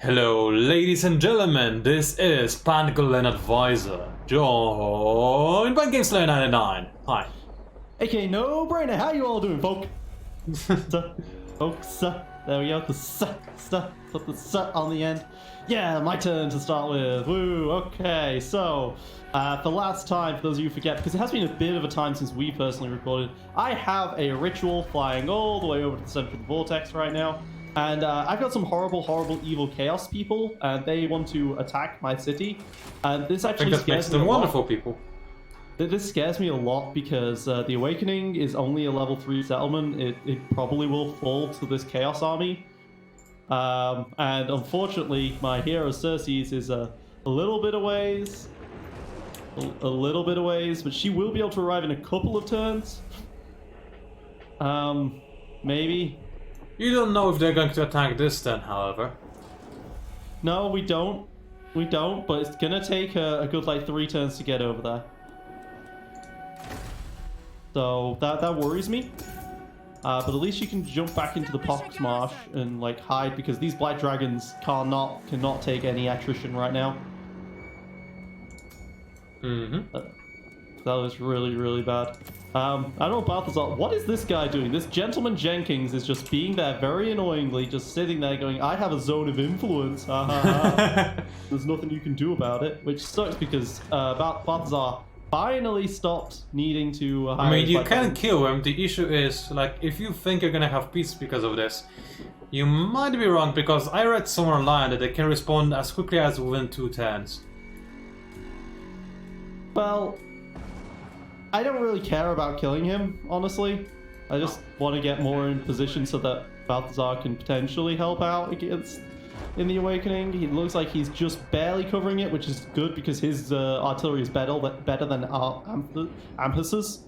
Hello, ladies and gentlemen, this is Pangolin Advisor, joined by GameSlayer99. Hi. AKA No Brainer, how you all doing, folks? Folks, there we go, the stuff, put the on the end. Yeah, my turn to start with. Woo, okay, so, for last time, for those of you who forget, because it has been a bit of a time since we personally recorded, I have a ritual flying all the way over to the center of the vortex right now. And I've got some horrible, evil chaos people, and they want to attack my city. And this actually I think that makes them wonderful people. This scares me a lot because the Awakening is only a level 3 settlement. It probably will fall to this Chaos Army. And unfortunately, my hero Circes is a little bit of ways. A little bit of ways, but she will be able to arrive in a couple of turns. Maybe. You don't know if they're going to attack this then, however. No, we don't. We don't, but it's gonna take a good like 3 turns to get over there. So that worries me. But at least you can jump back into the Pox Marsh and like hide because these Black Dragons cannot take any attrition right now. That was really bad. I don't know about this. What is this guy doing? This Gentleman Jenkins is just being there very annoyingly, just sitting there going, I have a zone of influence. There's nothing you can do about it, which sucks because Balthazar finally stopped needing to I mean, you can kill him. The issue is, like, if you think you're gonna have peace because of this, you might be wrong, because I read somewhere online that they can respond as quickly as within 2 turns. Well, I don't really care about killing him, honestly. I just want to get more in position so that Balthazar can potentially help out against in the Awakening. He looks like he's just barely covering it, which is good because his artillery is better than Amhus's.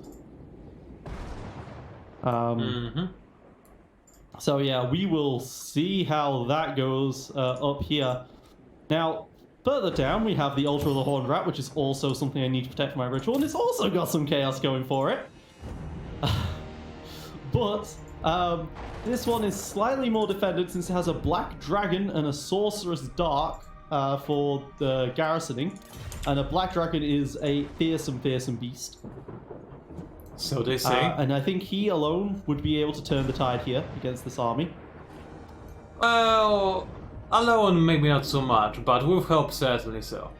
So yeah, we will see how that goes up here. Now, further down, we have the Ultra of the Horned Rat, which is also something I need to protect for my ritual, and it's also got some chaos going for it. But this one is slightly more defended since it has a Black Dragon and a Sorceress Dark for the garrisoning, and a Black Dragon is a fearsome beast. So they say. And I think he alone would be able to turn the tide here against this army. Well, alone maybe not so much, but with help certainly so.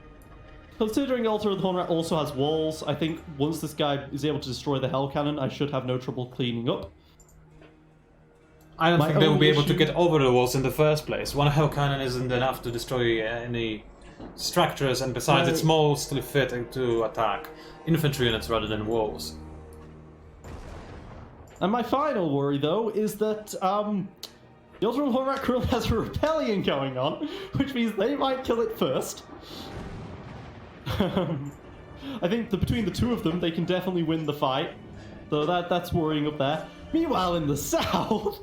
Considering Altar of the Horned Rat also has walls, I think once this guy is able to destroy the Hell Cannon, I should have no trouble cleaning up. I don't think they will be able to get over the walls in the first place. One Hell Cannon isn't enough to destroy any structures, and besides, it's mostly fit to attack infantry units rather than walls. And my final worry, though, is that the Ultra Horned Rat currently has a rebellion going on, which means they might kill it first. I think between the two of them, they can definitely win the fight. So that's worrying up there. Meanwhile, in the south,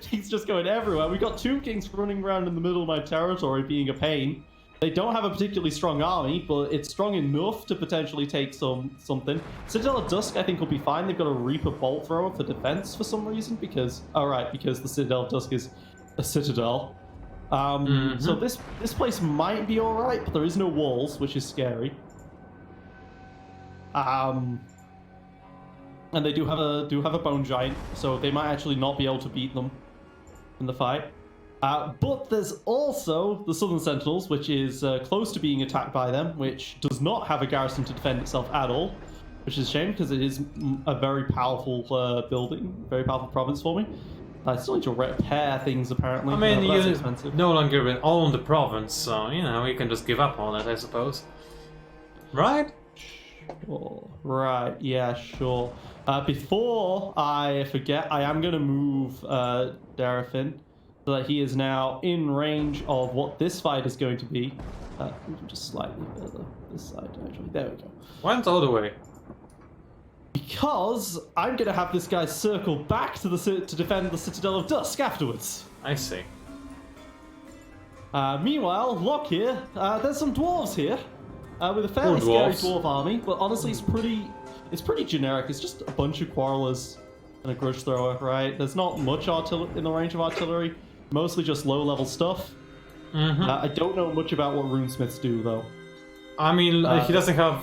he's just going everywhere. We got Tomb Kings running around in the middle of my territory being a pain. They don't have a particularly strong army, but it's strong enough to potentially take something. Citadel of Dusk, I think, will be fine. They've got a Reaper Bolt Thrower for defense for some reason, because the Citadel of Dusk is a citadel. So this place might be all right, but there is no walls, which is scary. And they do have a Bone Giant, so they might actually not be able to beat them in the fight. But there's also the Southern Sentinels, which is close to being attacked by them, which does not have a garrison to defend itself at all, which is a shame because it is a very powerful building, very powerful province for me. I still need to repair things apparently. I mean, that's you expensive. no longer own the province, so you know you can just give up on it, I suppose. Right? Sure. Right, yeah, sure. Before I forget, I am going to move Darafin so that he is now in range of what this fight is going to be. Just slightly further this side, actually. There we go. Went all the way. Because I'm going to have this guy circle back to defend the Citadel of Dusk afterwards. I see. Meanwhile, Lokhir, there's some dwarves here. With a fairly scary dwarf army, but honestly it's pretty generic. It's just a bunch of quarrelers and a grudge thrower, right? There's not much artillery in the range of artillery, mostly just low-level stuff. I don't know much about what runesmiths do, though. I mean, he doesn't have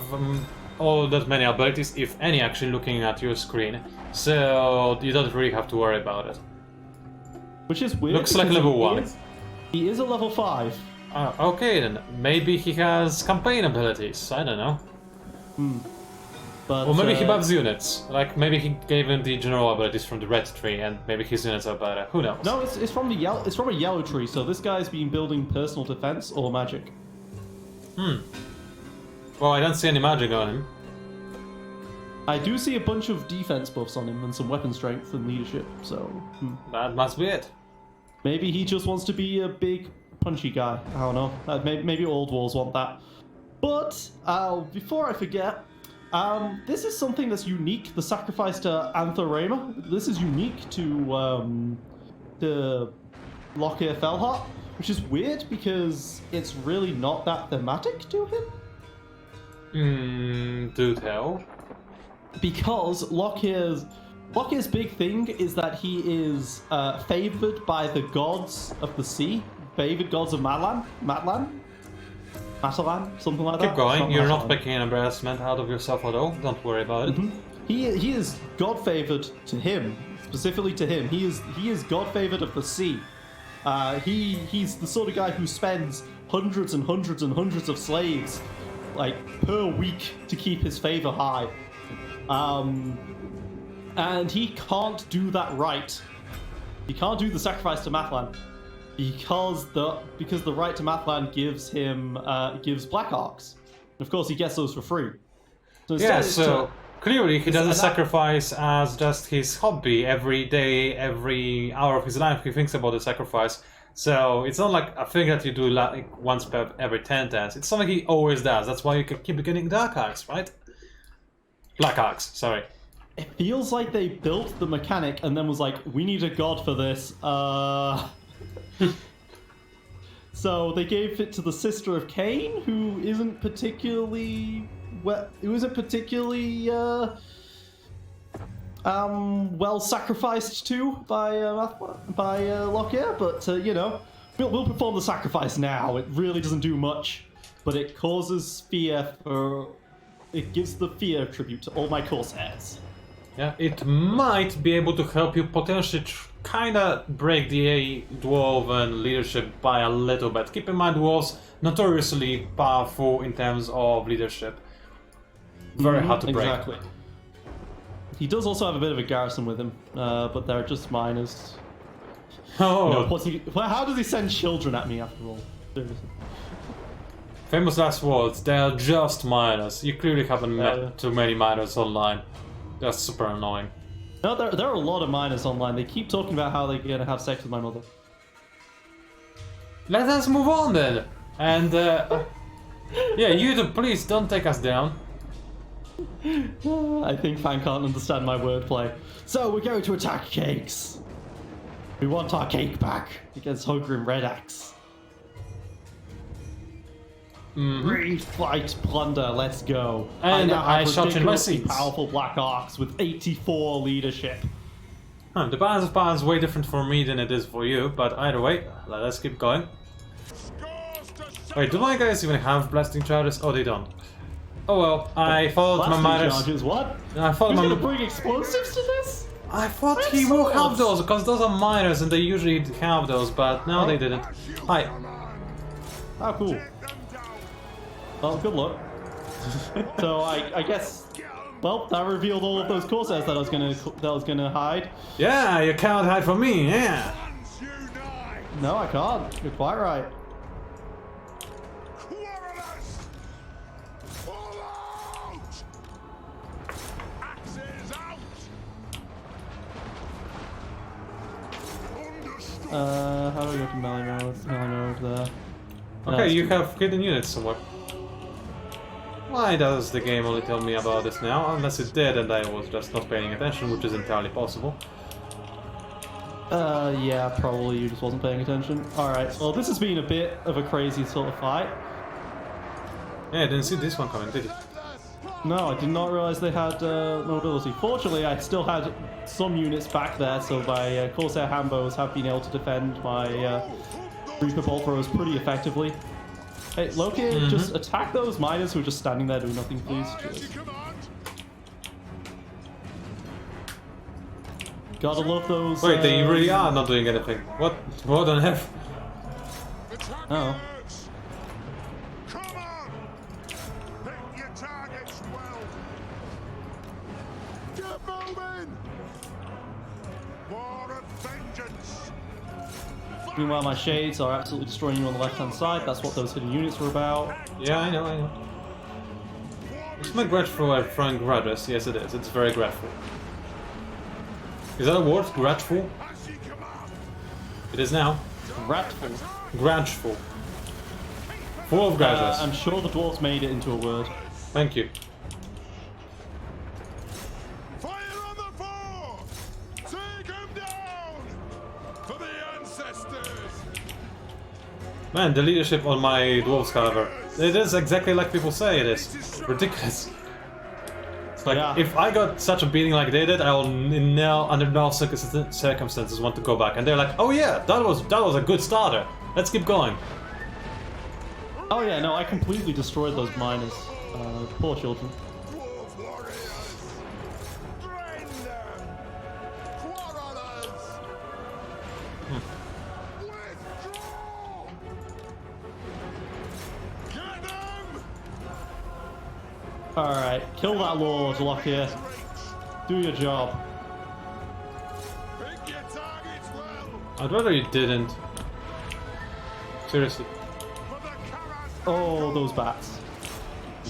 all that many abilities, if any, actually looking at your screen. So you don't really have to worry about it. Which is weird. Looks like level 1. He is a level 5. Okay then, maybe he has campaign abilities, I don't know. But, or maybe he buffs units, like maybe he gave him the general abilities from the red tree and maybe his units are better, who knows? No, it's from the yellow. It's from a yellow tree, so this guy's been building personal defense or magic. Well, I don't see any magic on him. I do see a bunch of defense buffs on him and some weapon strength and leadership, so... That must be it. Maybe he just wants to be a big, punchy guy. I don't know. Maybe old walls want that. But, before I forget, this is something that's unique, the sacrifice to Anthrema. This is unique to Lokhir Felheart, which is weird because it's really not that thematic to him. Do tell. Because Lokhir's big thing is that he is favored by the gods of the sea, favored gods of Matalan, something like that. Keep going, you're not making an embarrassment out of yourself at all, don't worry about it. He is god favored to him, specifically to him. He is god favored of the sea. He's the sort of guy who spends hundreds and hundreds and hundreds of slaves like per week to keep his favor high. And he can't do that right. He can't do the sacrifice to Matalan because the right to Matalan gives him gives black arcs. And of course, he gets those for free. So clearly he doesn't sacrifice as just his hobby. Every day, every hour of his life, he thinks about the sacrifice. So it's not like a thing that you do like once per every 10 turns. It's something he always does. That's why you can keep getting dark arcs, right? Black arcs, sorry. It feels like they built the mechanic and then was like, we need a god for this. So they gave it to the sister of Cain, who isn't particularly well sacrificed to by Lokhir, but you know, we'll perform the sacrifice now. It really doesn't do much, but it causes fear for. It gives the fear tribute to all my Corsairs. Yeah, it might be able to help you potentially kinda break the Dwarven leadership by a little bit. Keep in mind, Dwarves notoriously powerful in terms of leadership. Very hard to break. Exactly. He does also have a bit of a garrison with him, but they're just miners. Oh. How does he send children at me after all? Seriously. Famous last words, they're just miners. You clearly haven't met too many miners online. That's super annoying. No, there are a lot of miners online. They keep talking about how they're gonna have sex with my mother. Let us move on then! And, yeah, you two, please don't take us down. I think Fan can't understand my wordplay. So we're going to attack cakes. We want our cake back against Hogrim Red Axe. Fight, plunder, let's go. And I have shot in my seats. Powerful black arcs with 84 leadership. The balance of power is way different for me than it is for you, but either way, let's keep going. Wait, do my guys even have blasting charges? Oh, they don't. Oh well, I followed my miners. Charges, what? I followed He's my. gonna bring explosives to this? I thought he will have those because those are miners and they usually have those, but no, they didn't. Hi. Oh, cool. Well, good luck. So I guess, well, that revealed all of those Corsairs that I was gonna hide. Yeah, you can't hide from me. Yeah. No, I can't. You're quite right. How do I go to melee mode? Melee mode there. Okay, you have hidden units somewhere. Why does the game only tell me about this now? Unless it did and I was just not paying attention, which is entirely possible. Yeah, probably you just wasn't paying attention. Alright, well this has been a bit of a crazy sort of fight. Yeah, I didn't see this one coming, did you? No, I did not realize they had mobility. Fortunately, I still had some units back there, so my Corsair Hambos have been able to defend my Reaper Bolt throws pretty effectively. Hey, Lokhir, just attack those miners who are just standing there doing nothing, please. Cheers. Gotta love those. Wait, they really are not doing anything. What on earth? Oh. Come on! Pick your targets well. Get moving! War of vengeance! Meanwhile, my shades are absolutely destroying you on the left-hand side. That's what those hidden units were about. Yeah, I know. It's my grateful at throwing grudges. Yes, it is. It's very grateful. Is that a word? Grateful? It is now. Ratful. Grateful. Full of grudges. I'm sure the dwarves made it into a word. Thank you. Fire on the four! Take him down! For the ancestors! Man, the leadership on my dwarves, however, it is exactly like people say it is. Ridiculous. It's like, Yeah. if I got such a beating like they did, I will under no circumstances want to go back. And they're like, oh yeah, that was a good starter. Let's keep going. Oh yeah, no, I completely destroyed those miners. Poor children. Dwarf warriors! Drain them! Quarrelers! Withdraw! Get them! Alright, kill that lord, Lokhir. Do your job. Pick your targets well! I'd rather you didn't. Seriously. For the Karas! Oh, those bats.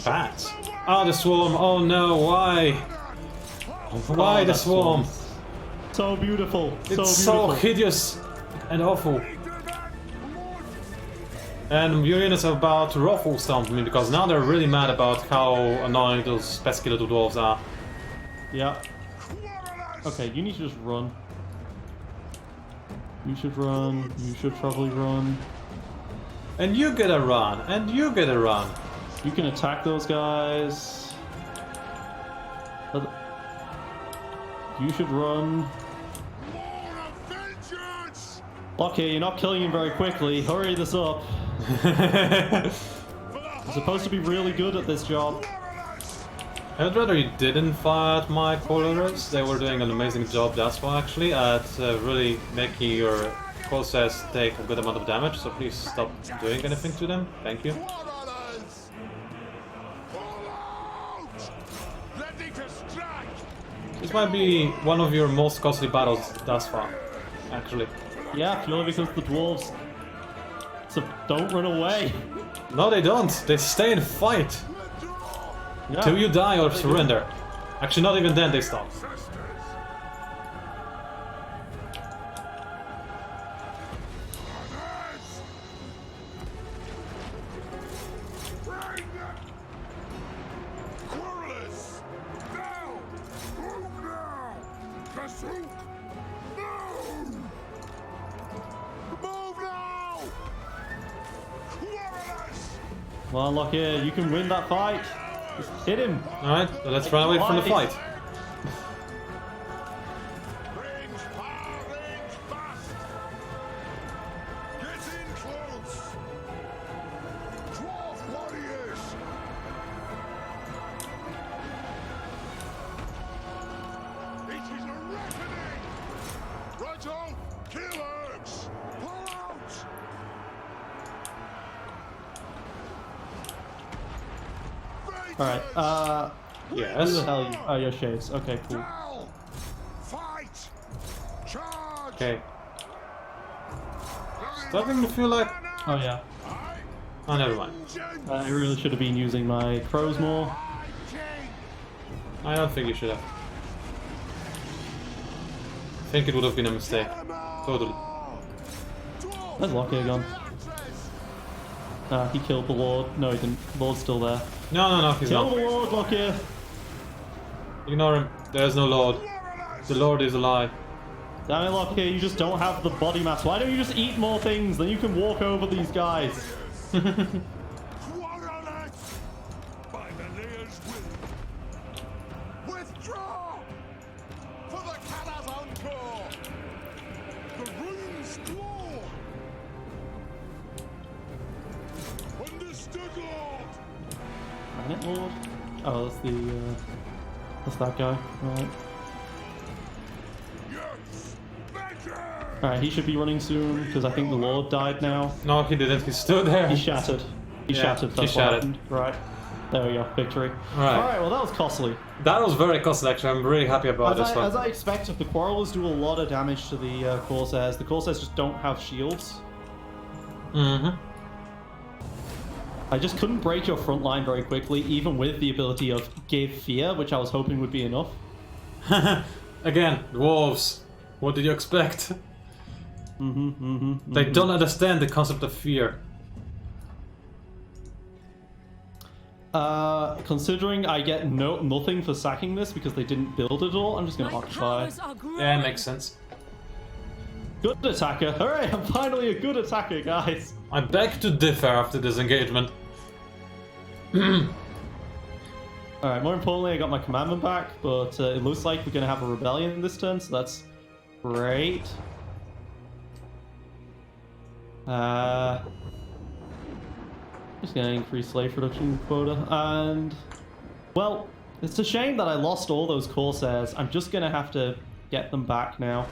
Bats? Oh, the swarm. Oh no, why? Why Oh, the that swarm? So beautiful. It's so so beautiful. hideous and awful. And your units are about to ruffle stomp me because now they're really mad about how annoying those pesky little dwarves are. Yeah. Okay, you need to just run. You should run. You should probably run. And you get a run, and you get a run. You can attack those guys. You should run. War of vengeance! Okay, you're not killing him very quickly. Hurry this up. You're supposed to be really good at this job. I'd rather you didn't fire at my colorers. They were doing an amazing job, that's why actually, at really making your process take a good amount of damage, so please stop doing anything to them. Thank you. Quarrelers! Fall out! Ready to strike! This might be one of your most costly battles thus far, actually. Yeah, purely because the dwarves don't run away. No, they don't. They stay and fight. Yeah. Till you die or surrender. Actually, not even then they stop. Quarrelers! Now! Move now! Pursuit! Move! Move now! Quarrelers! Well, Lokhir, you can win that fight. Just hit him. Alright, so let's run away from the fight. Range far, range fast! Get in close! Dwarf warriors! It is a reckoning! Right on! Kill elves! Pull out! All right. Who Yes. the hell are you? Oh, your shades. Okay, cool. Now! Fight! Charge! Okay. Starting to feel like... Oh yeah. Oh, never mind. I really should have been using my crows more. I don't think you should have. I think it would have been a mistake. Totally. Where's Lokhir gone? He killed the Lord. No, he didn't. The Lord's still there. No, he's Kill not. the Lord, Lokhir! Ignore him. There is no Lord. The Lord is a lie. Damn it, Lokhir, you just don't have the body mass. Why don't you just eat more things? Then you can walk over these guys. Quarrelers! By the Lear's will! Withdraw! For the Karas Encore! The runes glow! Bastard Lord! Granite Lord? Oh, that's the, that's that guy. Right. Yes! Better! Alright, he should be running soon, because I think the Lord died now. No, he didn't. He stood there. He shattered. He Yeah, shattered, he that's what shattered. happened. Right. There we go, victory. Right. Alright, well that was costly. That was very costly, actually. I'm really happy about this one. As I expected, the Quarrelers do a lot of damage to the Corsairs. The Corsairs just don't have shields. Mm-hmm. I just couldn't break your front line very quickly, even with the ability of Give Fear, which I was hoping would be enough. Again, dwarves. What did you expect? They don't understand the concept of fear. Considering I get nothing for sacking this because they didn't build it all, I'm just going to occupy. Yeah, makes sense. Good attacker. Hooray, I'm finally a good attacker, guys. I beg to differ after this engagement. Alright, more importantly, I got my commandment back, but it looks like we're going to have a rebellion this turn, so that's great. Just going to increase slave production quota, and... Well, it's a shame that I lost all those Corsairs. I'm just going to have to get them back now.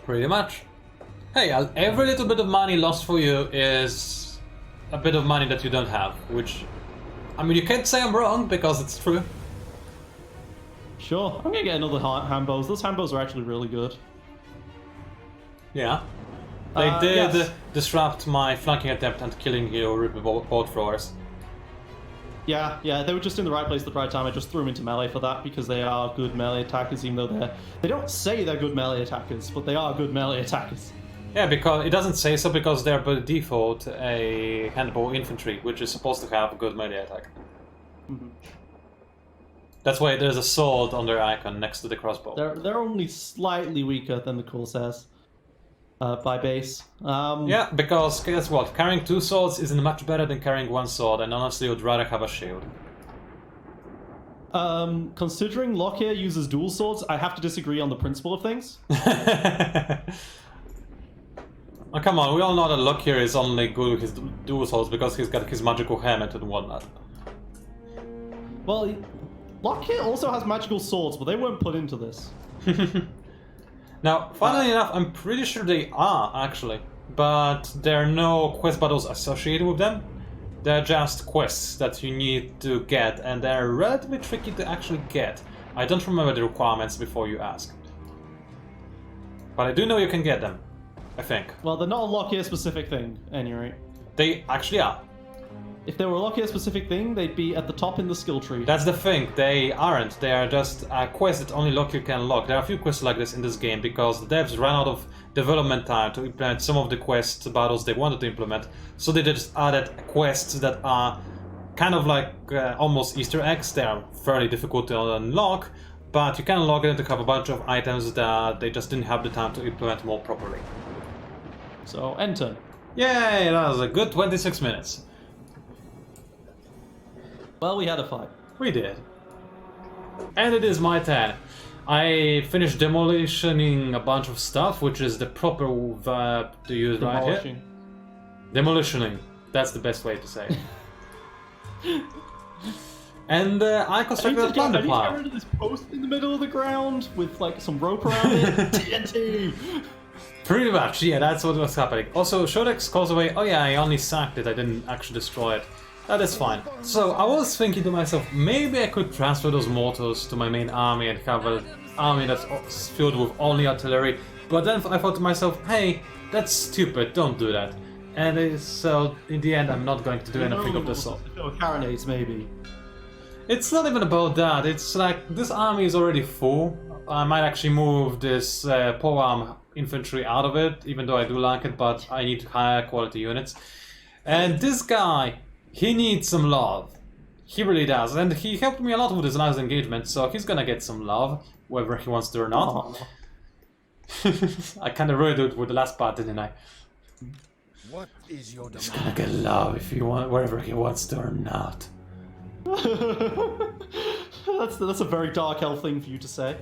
Pretty much. Hey, every little bit of money lost for you is a bit of money that you don't have, which... I mean, you can't say I'm wrong, because it's true. Sure, I'm going to get another handbows. Those handbows are actually really good. Yeah. They did yes. disrupt my flanking attempt and killing your boat throwers. Yeah, they were just in the right place at the right time. I just threw them into melee for that because they are good melee attackers, even though they don't say they're good melee attackers, but they are good melee attackers. Yeah, because it doesn't say so because they're by default a handbow infantry, which is supposed to have a good melee attack. That's why there's a sword on their icon next to the crossbow. They're only slightly weaker than the Corsairs by base. Yeah, because guess what? Carrying two swords isn't much better than carrying one sword, and honestly, I'd rather have a shield. Considering Lokhir uses dual swords, I have to disagree on the principle of things. Oh, come on, we all know that Lokhir is only good with his dual swords because he's got his magical helmet and whatnot. Well, Lokhir also has magical swords, but they weren't put into this. Now, funnily enough, I'm pretty sure they are, actually. But there are no quest battles associated with them. They're just quests that you need to get, and they're relatively tricky to actually get. I don't remember the requirements before you ask. But I do know you can get them, I think. Well, they're not a Lokhir specific thing, at any rate. They actually are. If they were a Lokhir specific thing, they'd be at the top in the skill tree. That's the thing, they aren't. They are just quests that only Lokhir can unlock. There are a few quests like this in this game because the devs ran out of development time to implement some of the quest battles they wanted to implement, so they just added quests that are kind of like almost Easter eggs. They are fairly difficult to unlock, but you can unlock them to have a bunch of items that they just didn't have the time to implement more properly. So, end turn. Yay, that was a good 26 minutes. Well, we had a fight. We did. And it is my turn. I finished demolitioning a bunch of stuff, which is the proper verb to use right here. Demolitioning. That's the best way to say it. And I constructed a plunder pile. I need to get rid of this post in the middle of the ground with like some rope around it. TNT! Pretty much, yeah, that's what was happening. Also, Shodex calls away, oh yeah, I only sacked it, I didn't actually destroy it. That is fine. So I was thinking to myself, maybe I could transfer those mortars to my main army and have an army that's filled with only artillery. But then I thought to myself, hey, that's stupid, don't do that. And so in the end, I'm not going to do anything of the sort. Carronades, maybe. It's not even about that. It's like this army is already full. I might actually move this polearm infantry out of it, even though I do like it, but I need higher quality units. And this guy, he needs some love. He really does. And he helped me a lot with this last engagement, so he's gonna get some love, whether he wants to or not. I kinda ruined it with the last part, didn't I? What is your demand? He's gonna get love if he want, whether he wants to or not. That's a very dark elf thing for you to say.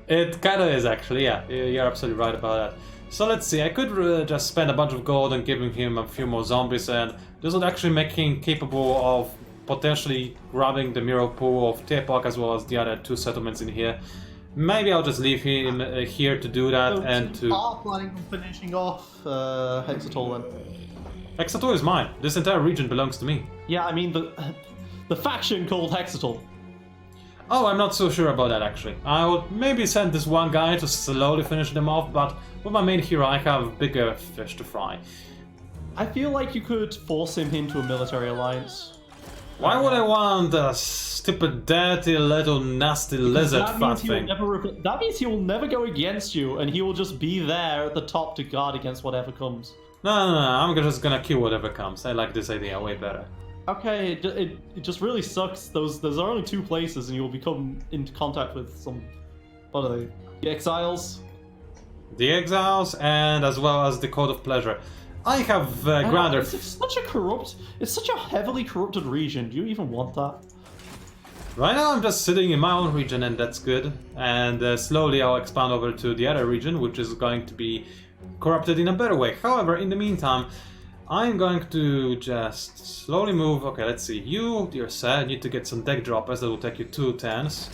It kinda is, actually, yeah. You're absolutely right about that. So let's see, I could just spend a bunch of gold and giving him a few more zombies, and this would actually make him capable of potentially grabbing the mirror pool of Tepak as well as the other 2 settlements in here. Maybe I'll just leave him here to do that, So and to... you are planning on finishing off Hexatol then? Hexatol is mine. This entire region belongs to me. Yeah, I mean the faction called Hexatol. Oh, I'm not so sure about that actually. I would maybe send this one guy to slowly finish them off, but with my main hero I have bigger fish to fry. I feel like you could force him into a military alliance. Why would I want a stupid, dirty, little, nasty lizard fat thing? That means he will never go against you, and he will just be there at the top to guard against whatever comes. No, I'm just gonna kill whatever comes. I like this idea way better. Okay, it just really sucks. Those are only 2 places, and you will become into contact with some... What are they? The Exiles? The Exiles, and as well as the Code of Pleasure. I have granted... It's such a heavily corrupted region. Do you even want that? Right now I'm just sitting in my own region, and that's good. And slowly I'll expand over to the other region, which is going to be corrupted in a better way. However, in the meantime, I'm going to just slowly move. Okay, let's see. You, dear sir, need to get some deck droppers. That will take you 2 turns.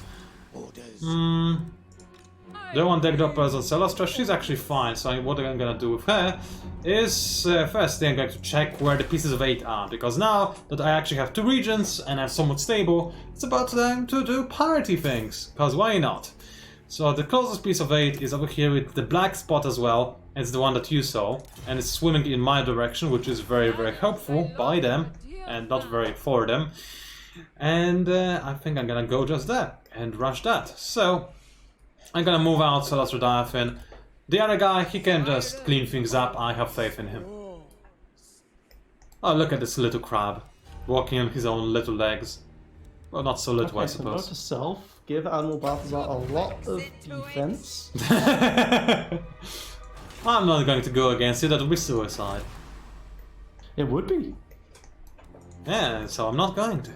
Don't want deck droppers on Celestra. She's actually fine. So what I'm gonna do with her is firstly I'm going to check where the pieces of 8 are, because now that I actually have 2 regions and I'm somewhat stable, it's about time to do parity things. Because why not? So the closest piece of 8 is over here with the black spot as well. It's the one that you saw, and it's swimming in my direction, which is very, very helpful by them, and not very for them. And I think I'm gonna go just there and rush that. So I'm gonna move out Celestial Diaphin. The other guy, he can just clean things up. I have faith in him. Oh, look at this little crab, walking on his own little legs. Well, not so little, Okay, I so note suppose. to self, give Animal Balthazar a lot of defense. I'm not going to go against you, that would be suicide. It would be. Yeah, so I'm not going to.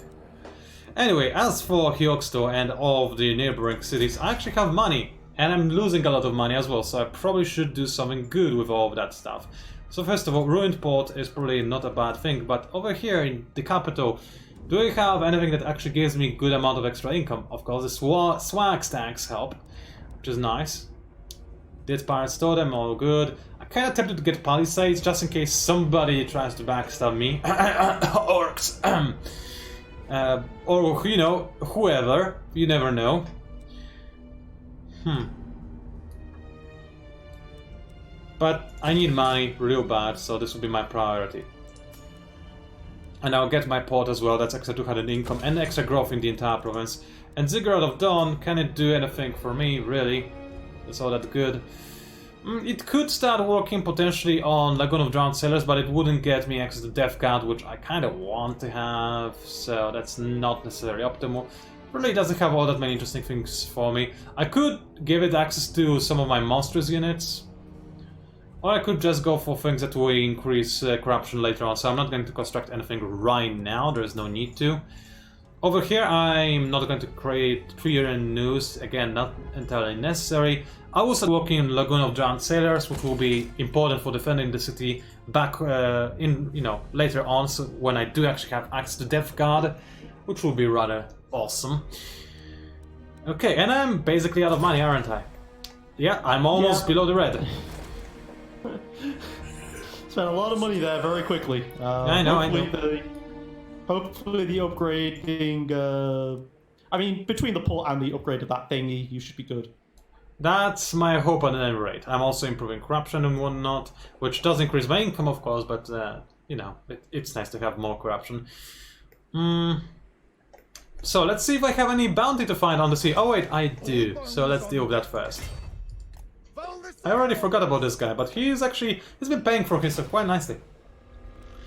Anyway, as for Hyoksto and all of the neighboring cities, I actually have money. And I'm losing a lot of money as well, so I probably should do something good with all of that stuff. So first of all, Ruined Port is probably not a bad thing, but over here in the capital, do we have anything that actually gives me good amount of extra income? Of course, the swag stacks help, which is nice. Did Pirates store them? All good. I kinda tempted to get Palisades just in case somebody tries to backstab me. Orcs. Or, you know, whoever. You never know. But I need money real bad, so this will be my priority. And I'll get my port as well, that's extra 200 income and extra growth in the entire province. And Ziggurat of Dawn, can it do anything for me, really? That's all that good. It could start working potentially on Lagoon of Drowned Sailors, but it wouldn't get me access to Death Guard, which I kind of want to have, so that's not necessarily optimal. Really doesn't have all that many interesting things for me. I could give it access to some of my monstrous units, or I could just go for things that will increase corruption later on, so I'm not going to construct anything right now, there's no need to. Over here I'm not going to create 3-year news, again not entirely necessary. I will start working in Lagoon of Drowned Sailors, which will be important for defending the city back later on, so when I do actually have access to Death Guard, which will be rather awesome. Okay, and I'm basically out of money, aren't I? Yeah, I'm almost below the red. Spent a lot of money there very quickly. I know. Hopefully the upgrading... I mean, between the port and the upgrade of that thingy, you should be good. That's my hope at any rate. I'm also improving corruption and whatnot, which does increase my income, of course, but, you know, it's nice to have more corruption. So, let's see if I have any bounty to find on the sea. Oh wait, I do. So let's deal with that first. I already forgot about this guy, but he's been paying for his stuff quite nicely.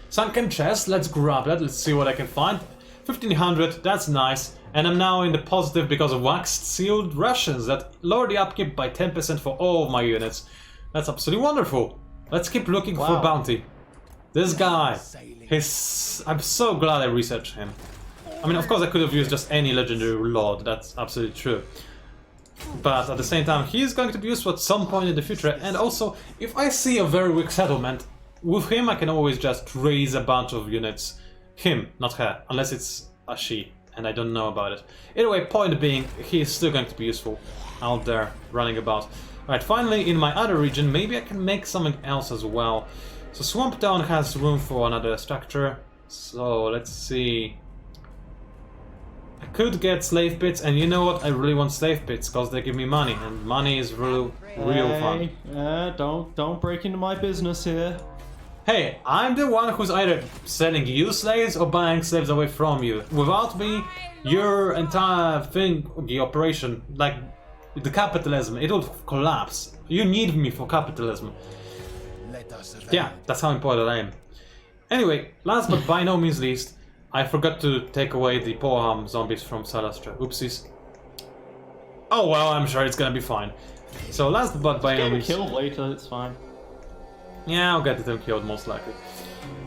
Sunken chest, let's grab that, let's see what I can find. 1500, that's nice. And I'm now in the positive because of waxed sealed rations that lower the upkeep by 10% for all of my units. That's absolutely wonderful. Let's keep looking for bounty. This guy, I'm so glad I researched him. I mean, of course I could have used just any legendary lord, that's absolutely true. But at the same time, he is going to be useful at some point in the future. And also, if I see a very weak settlement, with him I can always just raise a bunch of units. Him, not her, unless it's a she, and I don't know about it. Anyway, point being, he is still going to be useful out there, running about. Alright, finally, in my other region, maybe I can make something else as well. So Swamp Town has room for another structure. So let's see. I could get slave pits, and you know what? I really want slave pits because they give me money, and money is real fun. Don't break into my business here. Hey, I'm the one who's either selling you slaves or buying slaves away from you. Without me, your entire thing, the operation, like the capitalism, it would collapse. You need me for capitalism. Yeah, that's how important I am. Anyway, last but by no means least, I forgot to take away the poor zombies from Celestia. Oopsies. Oh well, I'm sure it's gonna be fine. So last but by no means... killed later, it's fine. Yeah, I'll get them killed most likely.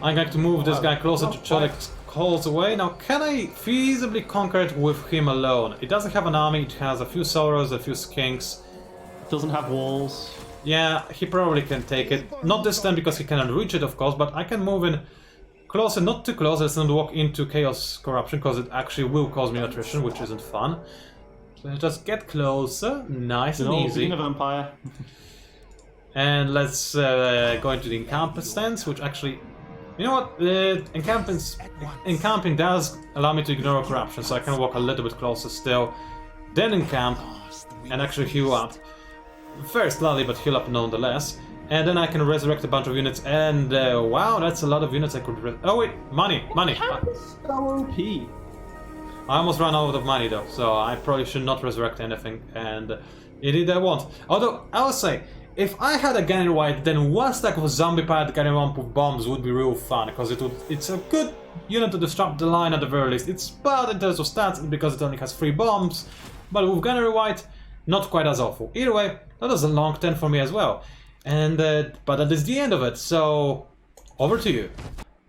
I'm going to move this guy closer to Chodek's calls away. Now, can I feasibly conquer it with him alone? It doesn't have an army, it has a few sorrows, a few skinks. It doesn't have walls. Yeah, he probably can take it. Not this time because he cannot reach it, of course, but I can move in closer, not too close, let's not walk into Chaos Corruption, because it actually will cause me attrition, which isn't fun. So just get closer, nice and easy. Being a vampire. And let's go into the encampment stance, which actually... You know what? Encamping does allow me to ignore corruption, so I can walk a little bit closer still. Then encamp, and actually heal up. Very slowly, but heal up nonetheless. And then I can resurrect a bunch of units, and wow, that's a lot of units I could... Oh wait, money! So OP. I almost ran out of money though, so I probably should not resurrect anything, and indeed I won't. Although, I will say, if I had a Gunnery White, then one stack of zombie pirate Gunnery Wump with bombs would be real fun, because it's a good unit to disrupt the line at the very least. It's bad in terms of stats because it only has 3 bombs, but with Gunnery White, not quite as awful. Either way, that was a long 10 for me as well. And but that is the end of it, so over to you.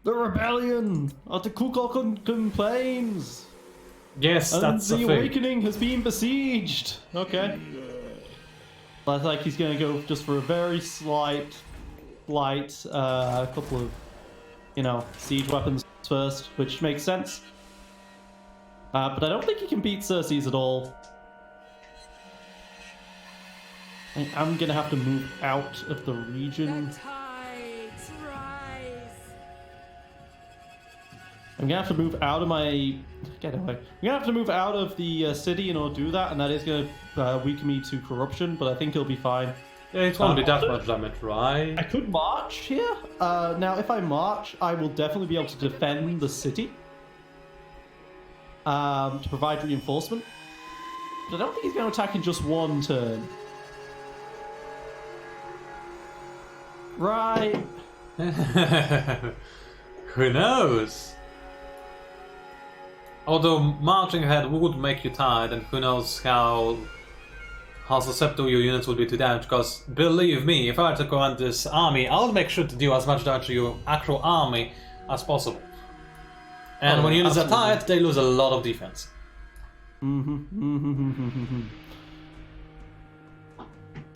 The rebellion at the Kukulkan Plains. Yes, and that's the thing. awakening has been besieged. Okay. Looks like he's going to go just for a very slight, couple of, you know, siege weapons first, which makes sense. But I don't think he can beat Circe's at all. I'm going to have to move out of the region. The tides rise. I'm going to have to move out of my... Get away. I'm going to have to move out of the city in order to do that, and that is going to weaken me to corruption, but I think he'll be fine. Yeah, it won't be that much damage, right? I could march here. Now, if I march, I will definitely be able to defend the city. To provide reinforcement. But I don't think he's going to attack in just one turn. Right. Who knows? Although marching ahead would make you tired, and who knows how susceptible your units will be to damage, because believe me, if I were to command this army, I'll make sure to deal as much damage to your actual army as possible. And when units are tired, they lose a lot of defense.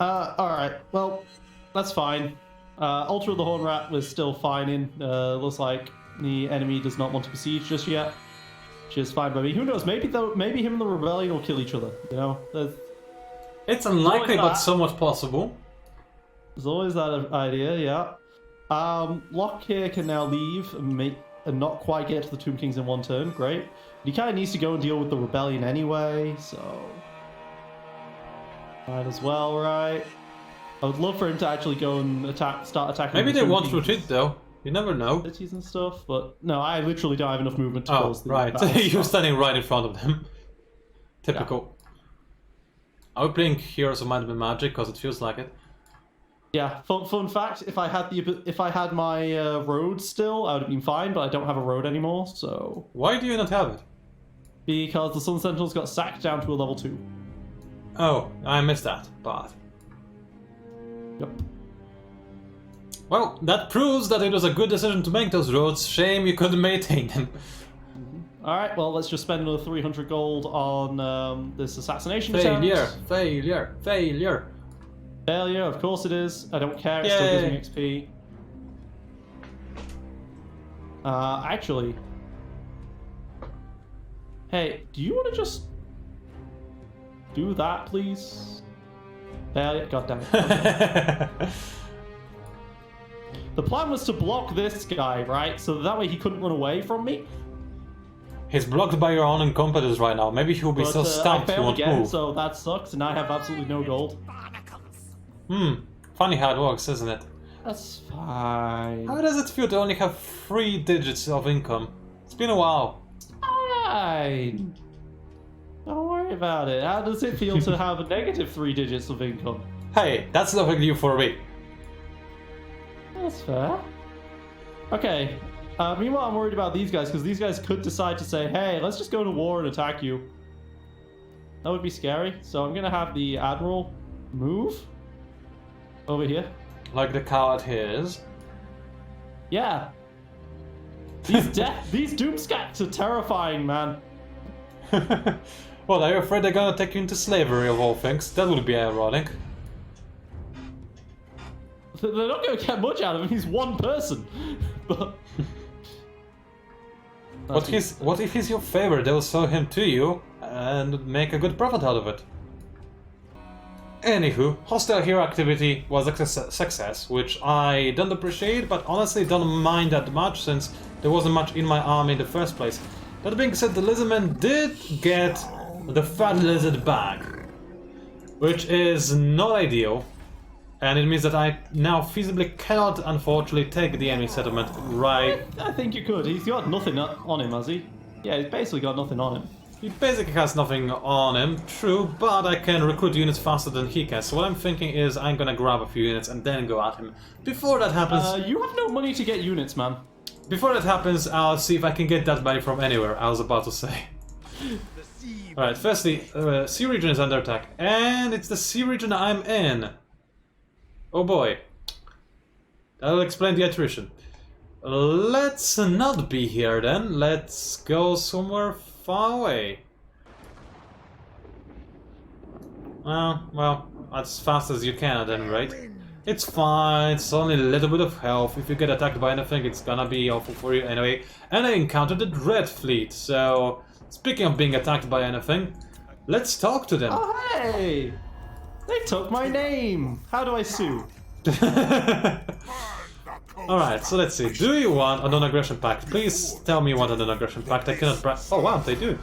Alright, well, that's fine. Altar of the Horn Rat was still fine in. Looks like the enemy does not want to besiege just yet. Which is fine by me. Who knows? Maybe him and the rebellion will kill each other. You know? It's unlikely, but somewhat possible. There's always that idea, yeah. Lokhir can now leave and not quite get to the Tomb Kings in one turn. Great. He kind of needs to go and deal with the rebellion anyway, so... Might as well, right? I would love for him to actually go and start attacking. Maybe they want to retreat though. You never know. Cities and stuff, but no, I literally don't have enough movement to close the right. battle. You're standing right in front of them. Typical. Yeah. Are we playing Heroes of Might and Magic because it feels like it? Yeah. Fun fact: if I had my road still, I would have been fine. But I don't have a road anymore, so. Why do you not have it? Because the Sun Sentinels got sacked down to a level 2. Oh, I missed that part. Yep. Well, that proves that it was a good decision to make those roads. Shame you couldn't maintain them. Alright, well, let's just spend another 300 gold on this assassination attempt. Failure! Failure, of course it is. I don't care, it still gives me XP. Actually... Hey, do you want to just... do that, please? Failure, goddammit. The plan was to block this guy, right? So that way he couldn't run away from me. He's blocked by your own incompetence right now. Maybe he'll be so stumped he won't move. So that sucks, and I have absolutely no gold. Funny how it works, isn't it? That's fine. How does it feel to only have 3 digits of income? It's been a while. Fine. Don't worry about it. How does it feel to have a negative 3 digits of income? Hey, that's nothing new for me. That's fair. Okay. Meanwhile, I'm worried about these guys, because these guys could decide to say, hey, let's just go to war and attack you. That would be scary. So I'm going to have the Admiral move over here. Like the coward he is. Yeah. These Doomscats are terrifying, man. Well, are you afraid they're gonna take you into slavery of all things? That would be ironic. They're not gonna get much out of him, he's one person. But... What if he's your favorite? They'll sell him to you and make a good profit out of it. Anywho, hostile hero activity was a success, which I don't appreciate, but honestly don't mind that much since there wasn't much in my army in the first place. That being said, the lizardman did get the fat lizard back, which is not ideal, and it means that I now feasibly cannot, unfortunately, take the enemy settlement right. I think you could. He's got nothing on him, has he? Yeah, he's basically got nothing on him. He basically has nothing on him, true, but I can recruit units faster than he can, so what I'm thinking is I'm gonna grab a few units and then go at him. Before that happens... you have no money to get units, man. Before that happens, I'll see if I can get that money from anywhere, I was about to say. Alright, firstly, sea region is under attack, and it's the sea region I'm in. Oh boy. That'll explain the attrition. Let's not be here then, let's go somewhere far away. Well, as fast as you can at any rate. It's fine, it's only a little bit of health. If you get attacked by anything, it's gonna be awful for you anyway. And I encountered the Dread Fleet, so... Speaking of being attacked by anything, let's talk to them. Oh hey! They took my name! How do I sue? Alright, so let's see. Do you want a non-aggression pact? Please tell me you want a non-aggression pact. I cannot... Oh wow, they do.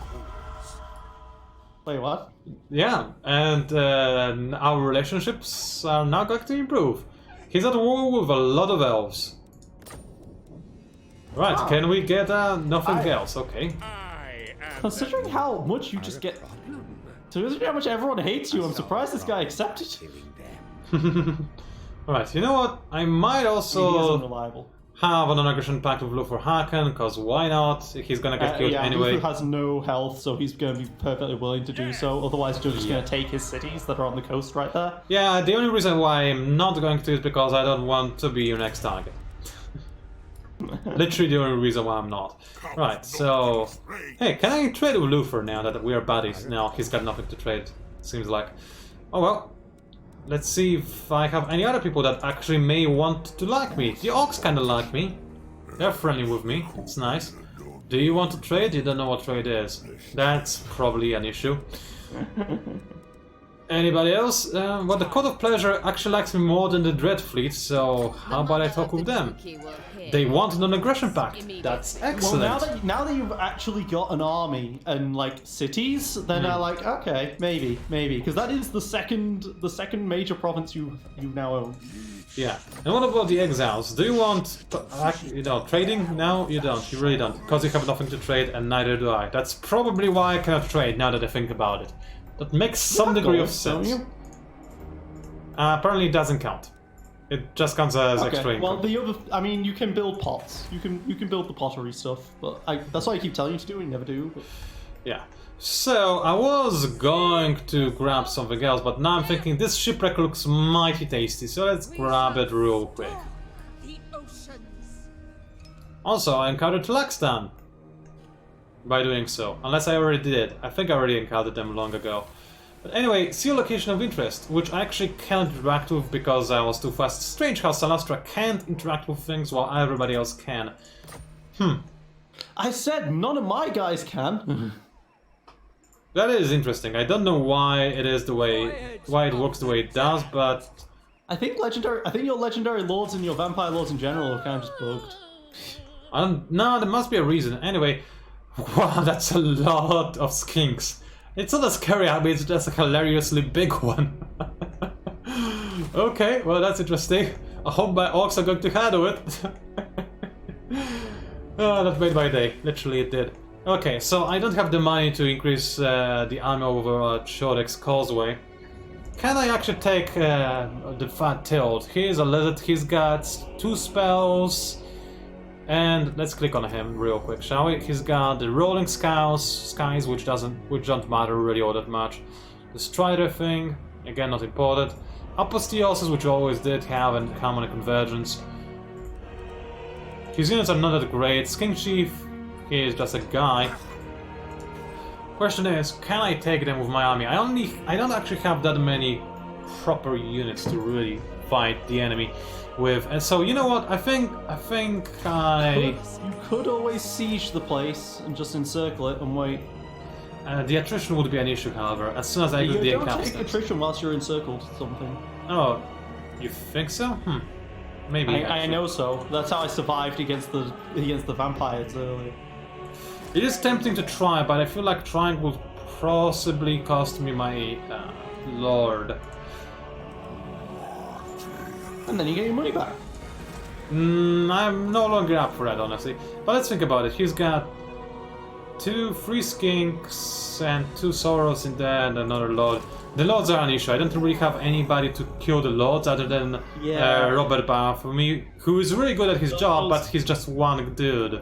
Wait, what? Yeah, and our relationships are now going to improve. He's at war with a lot of elves. Right, can we get nothing else? Okay. Considering how much you just get... Considering how much everyone hates you, I'm surprised this guy accepted. Alright, you know what? I might also... He is unreliable. Have a non-aggression pact with Lokhir Haken, because why not? He's gonna get killed anyway. Lokhir has no health, so he's gonna be perfectly willing to do so. Otherwise, you're just gonna take his cities that are on the coast right there. Yeah, the only reason why I'm not going to is because I don't want to be your next target. Literally the only reason why I'm not. Right, so... Hey, can I trade with Lokhir now that we are buddies? No, he's got nothing to trade, seems like. Oh well. Let's see if I have any other people that actually may want to like me. The orcs kinda like me. They're friendly with me, it's nice. Do you want to trade? You don't know what trade is. That's probably an issue. Anybody else? Well, the Court of Pleasure actually likes me more than the Dread Fleet, so how about I talk with them? They want an aggression pact. That's excellent. Well, now that you've actually got an army and like cities, then they're like, okay, maybe, because that is the second major province you now own. Yeah. And what about the exiles? Do you want, trading? No, you don't. You really don't, because you have nothing to trade, and neither do I. That's probably why I cannot trade. Now that I think about it, that makes some degree of sense. Apparently, it doesn't count. It just counts as extra income. Well, the other, I mean, you can build pots. You can build the pottery stuff, but that's what I keep telling you to do, and you never do. But... Yeah. So I was going to grab something else, but now I'm thinking this shipwreck looks mighty tasty, so let's grab it real quick. Also, I encountered Tlaxtan. by doing so. Unless I already did. I think I already encountered them long ago. But anyway, see a location of interest, which I actually can't interact with because I was too fast. Strange how Salastra can't interact with things while everybody else can. I said none of my guys can. That is interesting. I don't know why it is the way, why it works the way it does, but I think your legendary lords and your vampire lords in general are kind of just bugged. I don't. No, there must be a reason. Anyway, wow, that's a lot of skinks. It's not a scary army, it's just a hilariously big one. Okay, well that's interesting. I hope my orcs are going to handle it. Oh, that made my day. Literally it did. Okay, so I don't have the money to increase the army over Shodek's causeway. Can I actually take the Fat Tilt? He's a lizard, he's got 2 spells. And let's click on him real quick, shall we? He's got the Rolling Skies, which don't matter really all that much. The Strider thing, again not important. Apotheosis, which always did have and common convergence. His units are not that great. Skink Chief, he is just a guy. Question is, can I take them with my army? I don't actually have that many proper units to really fight the enemy with, and so you know what? I think You could always siege the place and just encircle it and wait. The attrition would be an issue, however. As soon as I get the don't encampment. take attrition whilst you're encircled something. Oh, you think so? Maybe. I know so. That's how I survived against the vampires earlier. It is tempting to try, but I feel like trying would possibly cost me my lord. And then you get your money back. I'm no longer up for that, honestly. But let's think about it. He's got 3 skinks and 2 sorrows in there and another lord. The lords are an issue. I don't really have anybody to kill the lords other than Robert Barr for me, who is really good at his job, but he's just one dude.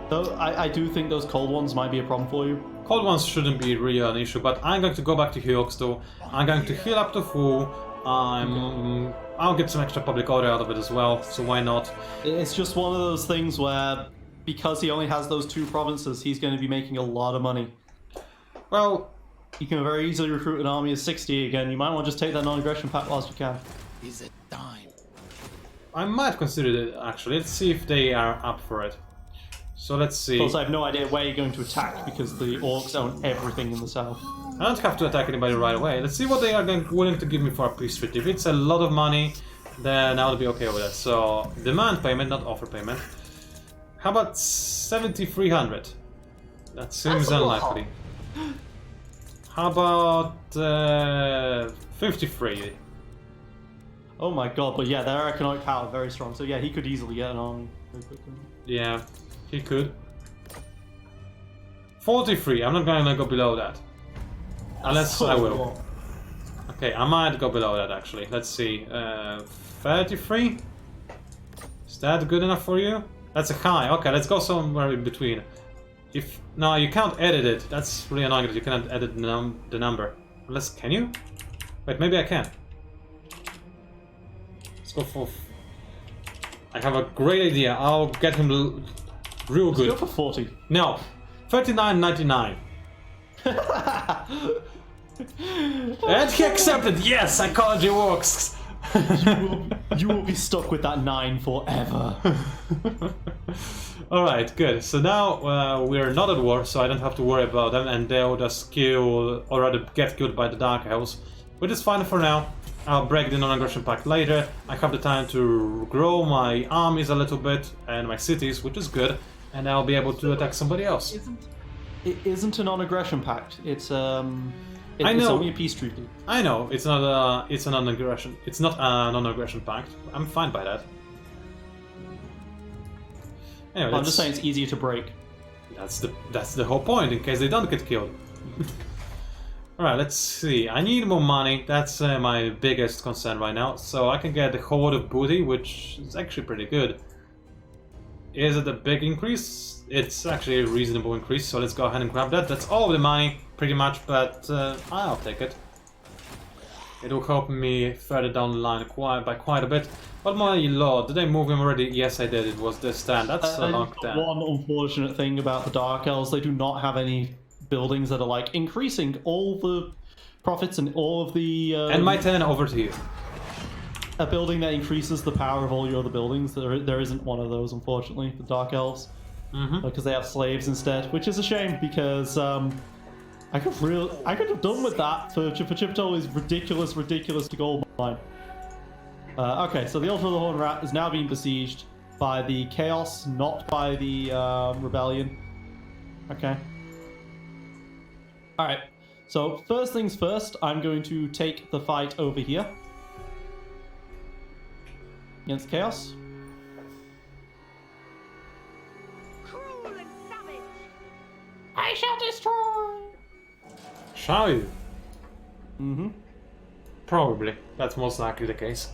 Though I do think those cold ones might be a problem for you. Cold ones shouldn't be really an issue, but I'm going to go back to Hewks though. I'm going to heal up to full. I'll get some extra public order out of it as well, so why not? It's just one of those things where, because he only has those 2 provinces, he's going to be making a lot of money. Well, you can very easily recruit an army of 60 again. You might want to just take that non-aggression pact whilst you can. Is it time? I might consider it actually. Let's see if they are up for it. So let's see. Of course, I have no idea where you're going to attack because the orcs own everything in the south. I don't have to attack anybody right away. Let's see what they are willing to give me for a peace treaty. If it's a lot of money, then I'll be okay with it. So, demand payment, not offer payment. How about 7,300? That seems unlikely. How about 53? Oh my god, but yeah, their economic power is very strong. So yeah, he could easily get an army very quickly. Yeah, he could. 43, I'm not gonna go below that. Unless I will. Okay, I might go below that actually. Let's see. 33? Is that good enough for you? That's a high. Okay, let's go somewhere in between. No, you can't edit it. That's really annoying that you cannot edit the number. Unless, can you? Wait, maybe I can. Let's go for... I have a great idea. I'll get him real good. Let's go for 40. No. 39.99. And he accepted. Yes, psychology works. You will be stuck with that 9 forever. Alright, good. So now we're not at war, so I don't have to worry about them, and they'll just kill, or rather get killed by the Dark Elves, which is fine for now. I'll break the non-aggression pact later. I have the time to grow my armies a little bit, and my cities, which is good, and I'll be able to attack somebody else. It isn't a non-aggression pact. It's I know. It's only a peace treaty. I know, it's not it's a non-aggression. It's not a non-aggression pact. I'm fine by that. Anyway, I'm just saying it's easier to break. That's the whole point, in case they don't get killed. Alright, let's see. I need more money. That's my biggest concern right now. So I can get the Horde of Booty, which is actually pretty good. Is it a big increase? It's actually a reasonable increase, so let's go ahead and grab that. That's all of the money, pretty much, but I'll take it. It will help me further down the line by quite a bit. But my lord, did I move him already? Yes, I did. It was this stand. That's a long stand. One unfortunate thing about the Dark Elves, they do not have any buildings that are like increasing all the profits and all of the... and my turn over to you. A building that increases the power of all your other buildings. There isn't one of those, unfortunately, the Dark Elves. Because they have slaves instead, which is a shame because I could have done with that for Chipito is ridiculous to gold mine. Okay, so the Altar of the Horned Rat is now being besieged by the Chaos, not by the Rebellion. Okay. Alright, so first things first, I'm going to take the fight over here. Against Chaos. Cruel and savage. I shall destroy! Shall you? Mm-hmm. Probably. That's most likely the case.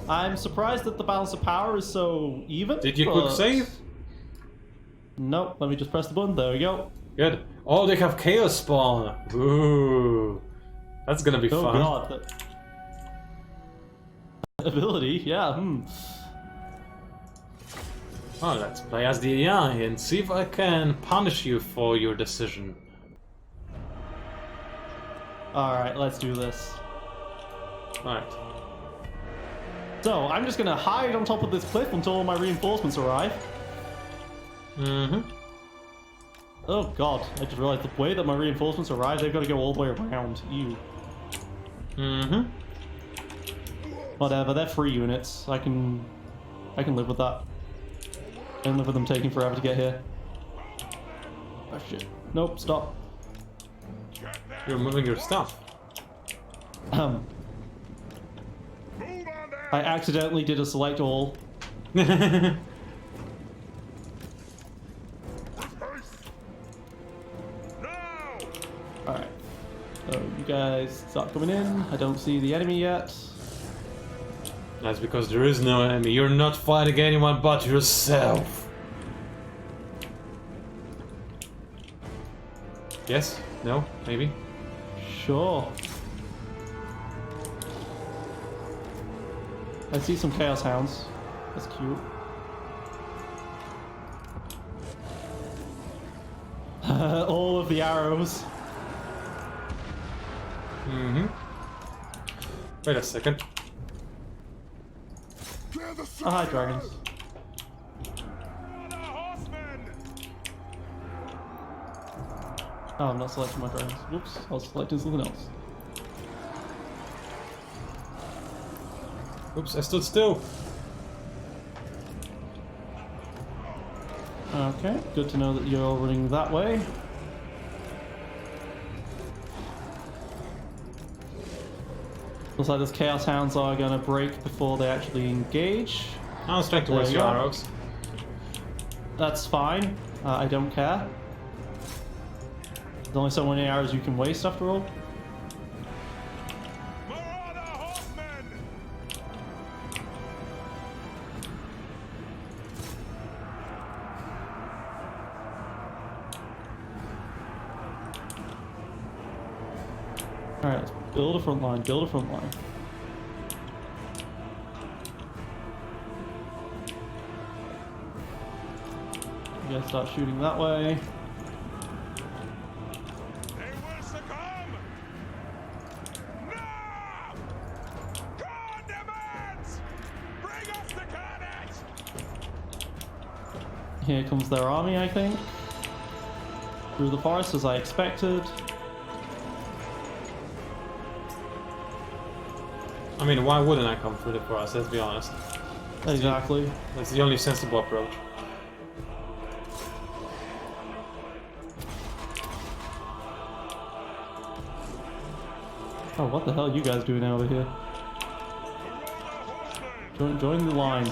I'm surprised that the balance of power is so even. Did you quick save? Nope, let me just press the button. There we go. Good. Oh, they have Chaos Spawn. Ooh. That's gonna be fun. Oh god. Ability, yeah. Well, let's play as the AI and see if I can punish you for your decision. Alright, let's do this. Right. So, I'm just gonna hide on top of this cliff until all my reinforcements arrive. Oh god, I just realized the way that my reinforcements arrive, they've got to go all the way around. Ew. Whatever, they're free units. I can live with that. I can live with them taking forever to get here. Oh shit. Nope, stop. You're moving your stuff. I accidentally did a select all. Alright. So you guys start coming in. I don't see the enemy yet. That's because there is no enemy. You're not fighting anyone but yourself. Yes? No? Maybe? Sure. I see some Chaos Hounds. That's cute. All of the arrows. Wait a second. Oh, hi, dragons. Oh, I'm not selecting my dragons. Whoops, I was selecting something else. Oops, I stood still. Okay, good to know that you're running that way. Looks like those Chaos Hounds are going to break before they actually engage. I was trying to waste your arrows. That's fine. I don't care. There's only so many arrows you can waste after all. Alright, let's build a front line, build a front line. You guys start shooting that way. They will succumb! No! God demands! Bring us the carnage! Here comes their army, I think. Through the forest as I expected. I mean, why wouldn't I come through the forest? Let's be honest. Exactly. That's the only sensible approach. Oh, what the hell are you guys doing over here? Join the line.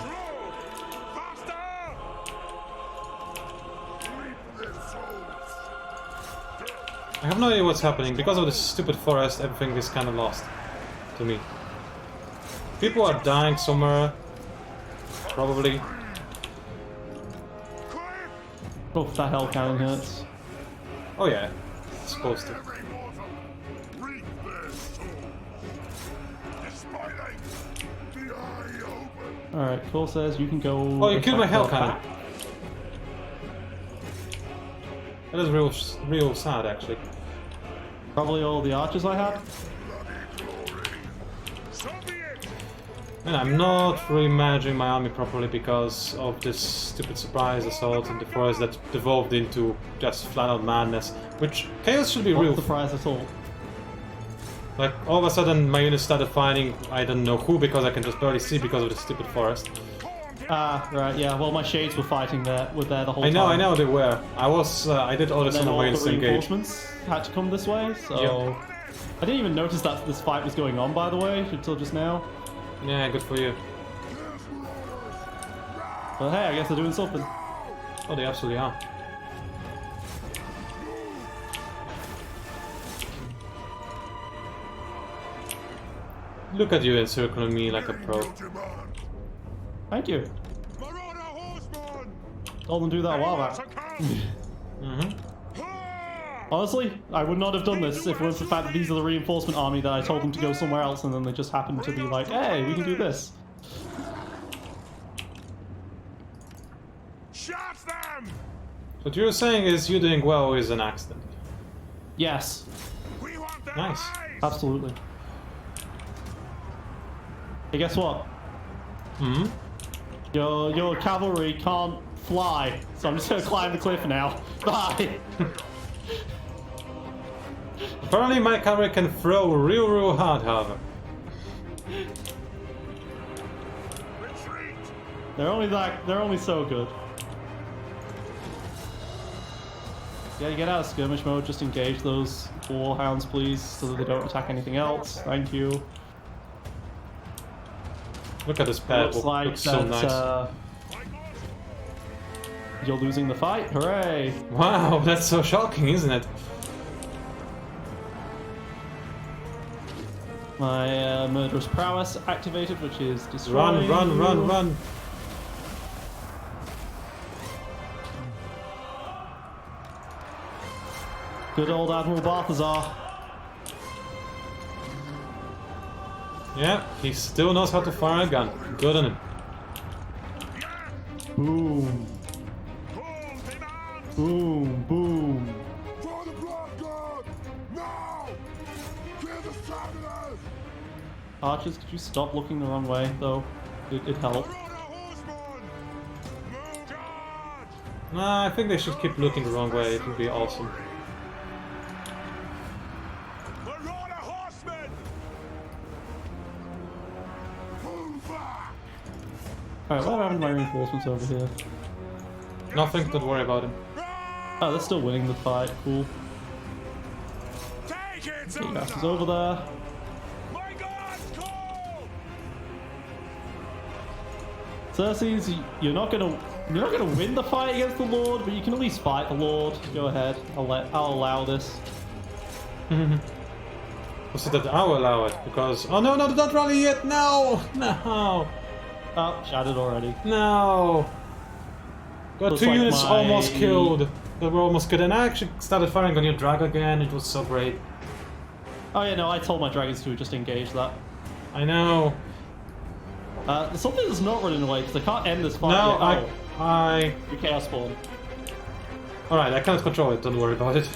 I have no idea what's happening. Because of this stupid forest, everything is kind of lost to me. People are dying somewhere. Probably. Oh, that hell cannon hurts. Oh yeah, it's supposed to. Alright, Cole says you can go. Oh, you killed my hell attack cannon. back. That is real sad, actually. Probably all the archers I had. So be it. And I'm not really managing my army properly because of this stupid surprise assault in the forest that devolved into just flat-out madness. Which chaos should be What's real. the prize assault? Like all of a sudden, my units started finding I don't know who because I can just barely see because of the stupid forest. Ah, right, yeah. Well, my shades were fighting there, the whole time. I know they were. I did order And some then of all my the units to engage. reinforcements had to come this way, so... I didn't even notice that this fight was going on, by the way, until just now. Yeah, good for you. But hey, I guess they're doing something. Oh, they absolutely are. Look at you encircling me like a pro. Thank you. Marauder horseman. Told them to do that a while back. Mm-hmm. Honestly, I would not have done this if it was the fact that these are the reinforcement army that I told them to go somewhere else and then they just happened to be like, hey, we can do this. Shot them. What you're saying is you doing well is an accident. Yes, We want their Nice. lives. absolutely. Hey, guess what? Hmm? Your cavalry can't fly, so I'm just gonna climb the cliff now. Bye! Apparently my cavalry can throw real hard, however. Retreat. They're only so good. Yeah, you get out of skirmish mode, just engage those warhounds, please, so that they don't attack anything else. Thank you. Look at this pad. Looks like Looks so that, nice. you're losing the fight. Hooray! Wow, that's so shocking, isn't it? My murderous prowess activated, which is destroying. Run! Good old Admiral Balthazar. Yeah, he still knows how to fire a gun. Good on him. Boom. Boom, boom. For the blood god. Now. Kill the travelers. Archers, could you stop looking the wrong way, though? It helped. Marauder horseman. Move charge. Nah, I think they should keep looking the wrong way. It would be awesome. Marauder horseman. Move back. Alright, what happened to my reinforcements over here? Nothing, don't worry about him. Oh, they're still winning the fight. Cool. Take it. Get your asses over there. My God's call. Cersei's, you're not gonna win the fight against the Lord, but you can at least fight the Lord. Go ahead. I'll allow this. Was it that I'll allow it? Because... Oh no, don't rally yet! No! No! Oh, shattered already. No! Got Looks two like units my- almost killed. They were almost good, and I actually started firing on your drag again. It was so great. Oh yeah, no, I told my dragons to just engage that. I know. Something that's not running away because I can't end this fight No, yet. I... You chaos spawn. Alright, I can't control it. Don't worry about it.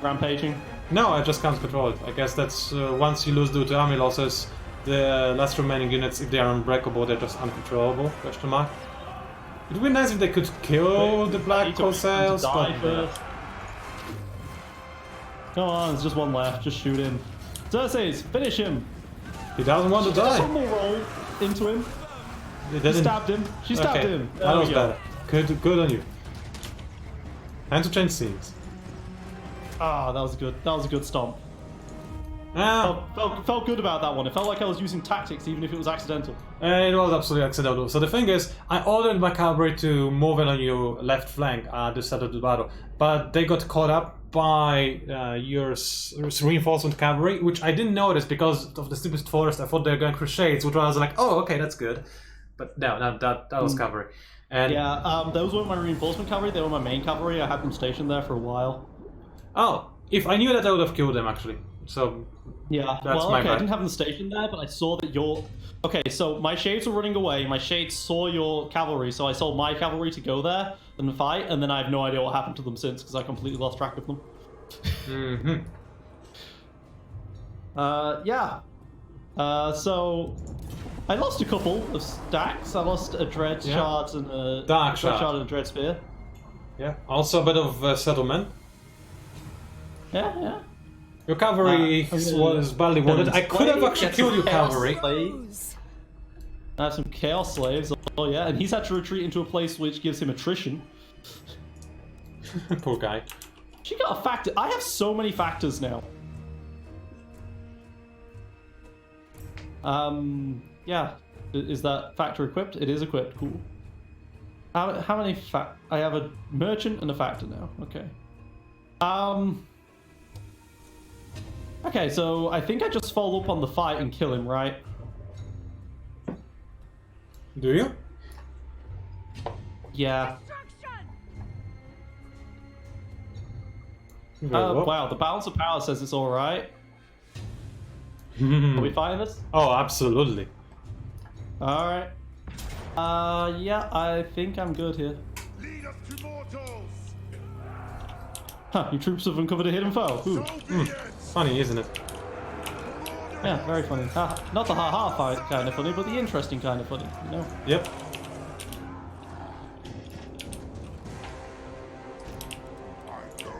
Rampaging. No, I just can't control it. I guess that's once you lose due to army losses, the last remaining units, if they are unbreakable, they're just uncontrollable. Question mark. It would be nice if they could kill the black corsairs, but first. Come on, there's just one left. Just shoot him. Cersei's, finish him. he doesn't want to One die. more roll into him. He She didn't. stabbed him. She stabbed Okay, him. that There was we go. better. Good on you. Time to change scenes. Ah, that was good. That was a good stomp. Ah, Felt good about that one. It felt like I was using tactics, even if it was accidental. it was absolutely accidental. So the thing is, I ordered my cavalry to move in on your left flank at the start of the battle, but they got caught up by your reinforcement cavalry, which I didn't notice because of the stupid forest. I thought they were going crusades, which I was like, oh, okay, that's good. But no, that was cavalry. And Yeah, those weren't my reinforcement cavalry. They were my main cavalry. I had them stationed there for a while. oh, if I knew that, I would have killed them actually. So Yeah, That's well, my okay, I bad. didn't have them stationed there, but I saw that your... Okay, so my shades were running away. My shades saw your cavalry, so I told my cavalry to go there and fight, and then I have no idea what happened to them since because I completely lost track of them. Mm-hmm. Yeah. So I lost a couple of stacks. I lost a dread shard and a dark shard shard and a dread spear. Yeah. Also a bit of settlement. Yeah. Your cavalry was badly wounded. I could have actually killed your cavalry. I have some chaos slaves. Oh yeah, and he's had to retreat into a place which gives him attrition. Poor guy. She got a factor. I have so many factors now. Yeah. Is that factor equipped? It is equipped. Cool. How many I have a merchant and a factor now. Okay. Okay, so I think I just follow up on the fight and kill him, right? Do you? Yeah. Very well. Wow, the balance of power says it's alright. Are we fighting this? Oh, absolutely. Alright. Yeah, I think I'm good here. Lead us to mortals. Huh, your troops have uncovered a hidden foe. Ooh. So be it. Funny, isn't it? Yeah, very funny. Not the ha-ha fight kind of funny, but the interesting kind of funny, you know? Yep. I go.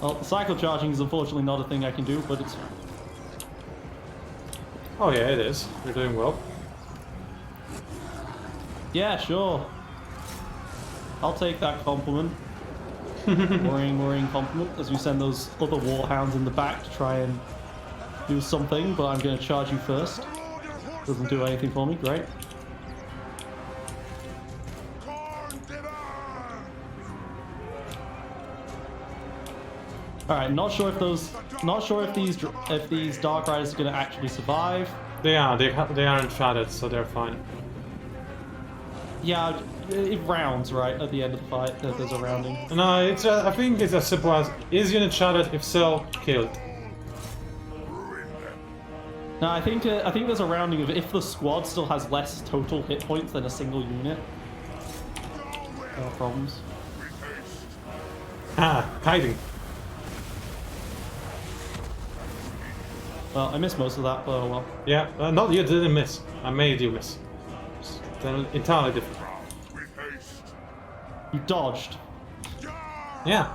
Well, the cycle charging is unfortunately not a thing I can do, but it's... Oh yeah, it is. You're doing well. Yeah, sure. I'll take that compliment. worrying compliment, as we send those other warhounds in the back to try and do something, but I'm going to charge you first. Doesn't do anything for me, great. Alright, not sure if these Dark Riders are going to actually survive. They aren't shattered, so they're fine. Yeah, it rounds, right, at the end of the fight. There's a rounding. No, it's I think it's as simple as, is unit shattered? If so, killed. No, I think there's a rounding of if the squad still has less total hit points than a single unit. No problems. Ah, hiding. Well, I missed most of that, but oh well. Yeah, no, you didn't miss. I made you miss. It's entirely different. You dodged. Yeah.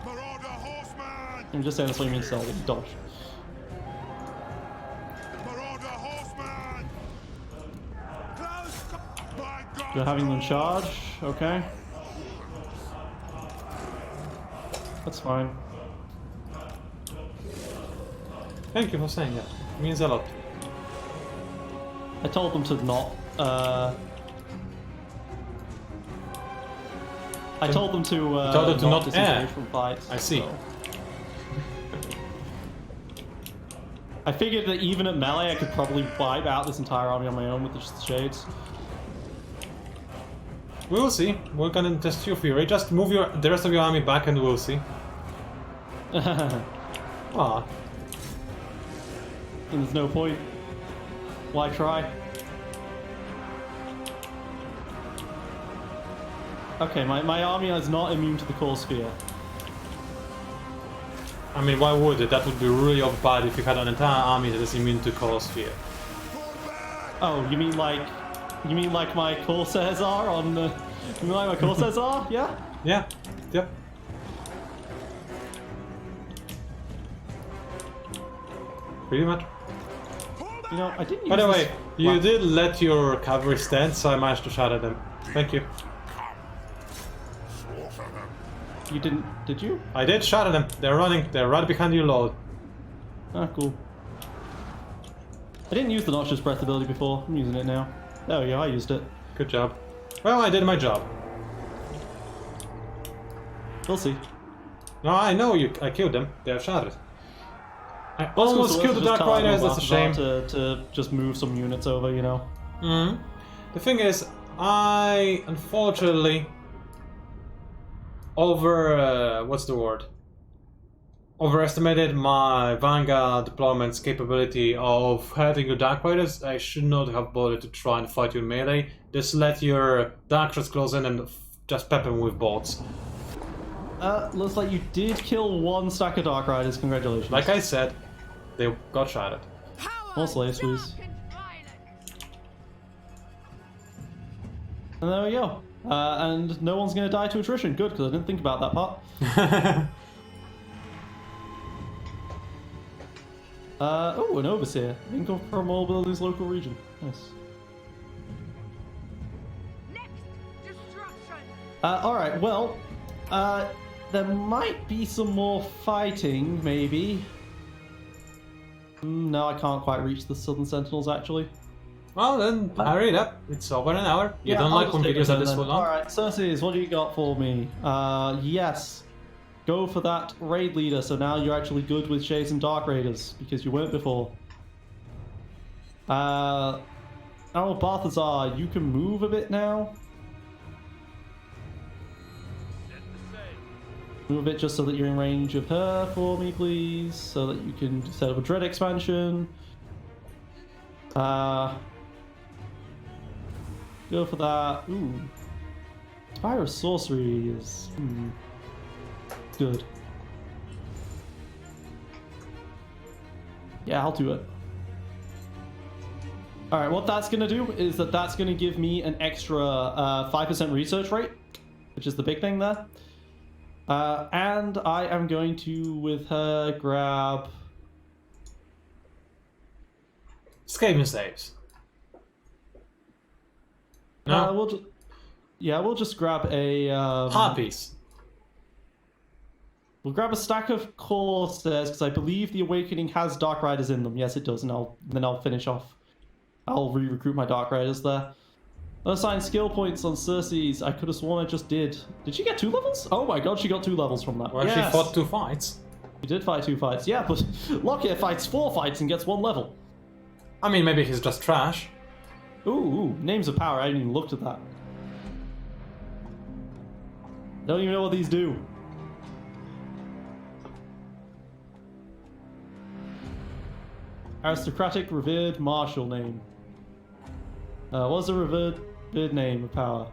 Marauder horseman. I'm just saying that's what you mean to say, you dodged. Marauder horseman. Close. By God. You're having them charge, okay. That's fine. Thank you for saying that. It means a lot. I told them to not, I told them to, not disengage air. from fights. I see. So. I figured that even at melee I could probably wipe out this entire army on my own with just the shades. We'll see. We're gonna test your fury. Just move the rest of your army back and we'll see. Ah. And there's no point. Why try? Okay, my army is not immune to the core sphere. I mean, why would it? That would be really bad if you had an entire army that is immune to core sphere. Oh, you mean like my Corsairs are on the... You mean like my Corsairs are? Yeah? Yeah. Yep. Pretty much. You know, I didn't use By the way, this- you Wow. did let your cavalry stand, so I managed to shatter them. Thank you. You didn't... Did you? I did shatter them. They're running. They're right behind you, Lord. Ah, cool. I didn't use the Noxious Breath ability before. I'm using it now. There we go, I used it. Good job. Well, I did my job. We'll see. No, I know you. I killed them. They are shattered. I So almost let's killed the just Dark tell Riders. everyone That's a shame. to just move some units over, you know. The thing is, I unfortunately what's the word? overestimated my Vanguard deployment's capability of hurting your Dark Riders. I should not have bothered to try and fight you in melee. Just let your Dark Riders close in and just pep him with bolts. Looks like you did kill one stack of Dark Riders. Congratulations. Like I said, they got shotted. More slaves, please. And there we go. And no one's going to die to attrition. Good, because I didn't think about that part. Oh, an overseer. Income from all buildings, local region. Nice. Next destruction. Alright, well, there might be some more fighting, maybe. No, I can't quite reach the Southern Sentinels, actually. Well then, hurry it up. It's over an hour. You don't like when videos are this long. Alright, Cersei, what do you got for me? Yes. Go for that raid leader, so now you're actually good with Shades and Dark Raiders, because you weren't before. Oh, Balthazar, you can move a bit now. Move a bit just so that you're in range of her for me, please, so that you can set up a Dread expansion. Go for that. Ooh. Fire of Sorcery is... good. Yeah, I'll do it. Alright, what that's going to do is that's going to give me an extra 5% research rate, which is the big thing there. And I am going to, with her, grab... Escaping saves. No? we'll just grab a... Harpies. We'll grab a stack of Corsairs, because I believe the Awakening has Dark Riders in them. Yes, it does, and then I'll finish off. I'll re-recruit my Dark Riders there. Assign skill points on Cersei's. I could have sworn I just did. Did she get 2 levels? Oh my god, she got 2 levels from that. Well, yes. she fought 2 fights. She did fight 2 fights, yeah, but Lokhir fights 4 fights and gets 1 level. I mean, maybe he's just trash. Ooh, names of power. I haven't even looked at that. Don't even know what these do. Aristocratic, revered, martial name. What's the revered name of power?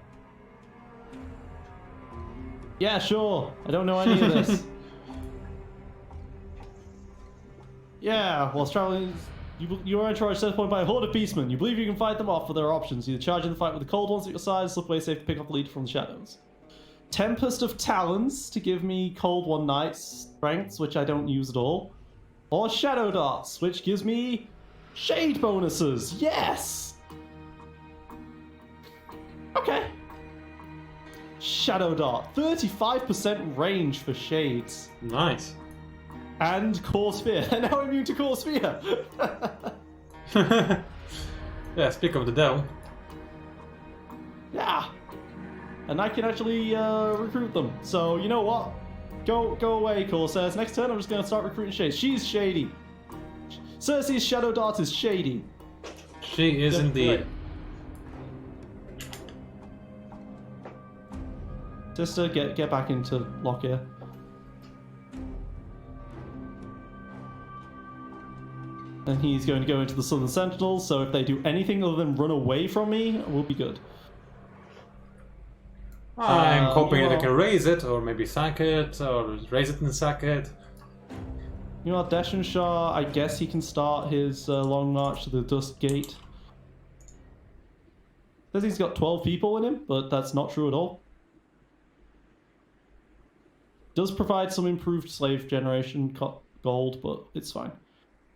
Yeah, sure. I don't know any of this. Yeah, whilst traveling, you are in charge set point by a horde of beastmen. You believe you can fight them off for their options. Either charge in the fight with the cold ones at your sides, slip away safe to pick up the lead from the shadows. Tempest of Talons to give me cold one night strengths, which I don't use at all. Or Shadow Darts, which gives me shade bonuses. Yes! Okay. Shadow Dart, 35% range for shades. Nice. And Core Sphere. And now I'm immune to Core Sphere. Yeah, speak of the devil. Yeah. And I can actually recruit them. So, you know what? Go away, Corsairs. Next turn, I'm just going to start recruiting Shades. She's shady. Cersei's Shadow Dart is shady. She is indeed. Right. Sister, get back into Lokhir. And he's going to go into the Southern Sentinels, so if they do anything other than run away from me, we'll be good. I'm hoping that I can raise it, or maybe sack it, or raise it and sack it. You know what, Deshan Shah, I guess he can start his long march to the Dust Gate. Says he's got 12 people in him, but that's not true at all. Does provide some improved slave generation gold, but it's fine.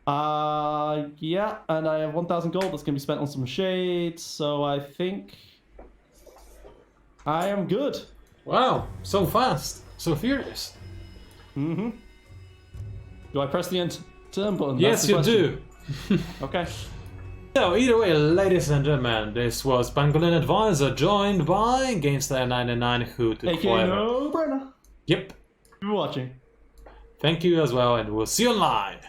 Yeah, and I have 1,000 gold that's going to be spent on some shades, so I think I am good. Wow, so fast, so furious. Mm-hmm. Do I press the end turn button? Yes, you do. Okay. So, either way, ladies and gentlemen, this was Pangolin Advisor, joined by GameStar99, who took AKA forever. No Brainer. Yep. Thank you for watching. Thank you as well, and we'll see you online.